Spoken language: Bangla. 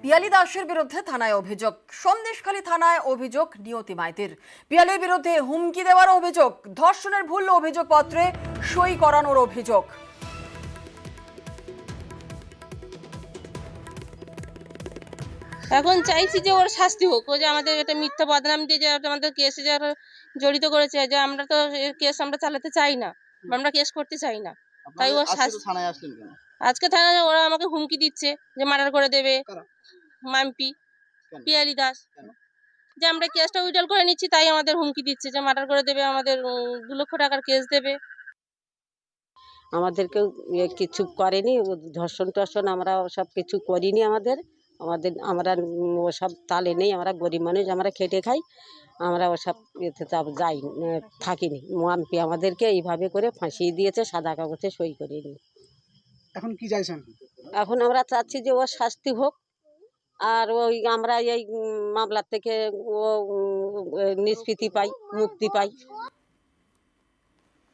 পিয়ালি দাসের বিরুদ্ধে থানায় অভিযোগ। সন্দেশখালী থানায় অভিযোগ নিয়তি মাইতির। পিয়ালির বিরুদ্ধে হুমকি দেওয়ার অভিযোগ, ধর্ষণের ভুল অভিযোগপত্রে সই করানোর অভিযোগ। এখন চাইছি যে ওর শাস্তি হোক। ও যে আমাদের এটা মিথ্যা বদনাম দিয়ে যে আমাদের কেসে যারা জড়িত করেছে, যে আমরা তো কেস আমরা চালাতে চাই না, আমরা কেস করতে চাই না। তাই ও থানায় আসলেন কেন? আজকে থানায় ওরা আমাকে হুমকি দিচ্ছে যে মার্ডার করে দেবে। মাম্পি পিয়ালি দাস, যে আমরা কেসটা উইড্রল করে নিচ্ছি, তাই আমাদের হুমকি দিচ্ছে যে মার্ডার করে দেবে, আমাদের 2 লক্ষ টাকার কেস দেবে। আমাদেরকেও কিছু করেনি, ধর্ষণ টর্ষণ আমরা সব কিছু করিনি। আমরা ওসব তালে নেই, আমরা গরিব মানুষ, আমরা খেটে খাই, আমরা ওসব এতে যাই থাকিনি। মাম্পি আমাদেরকে এইভাবে করে ফাঁসিয়ে দিয়েছে, সাদা কাগজে সই করিনি। এখন কি চাইছেন? এখন আমরা চাচ্ছি যে ওর শাস্তি হোক, আর ওই আমরা এই মামলার থেকে ও নিষ্কৃতি পাই, মুক্তি পাই।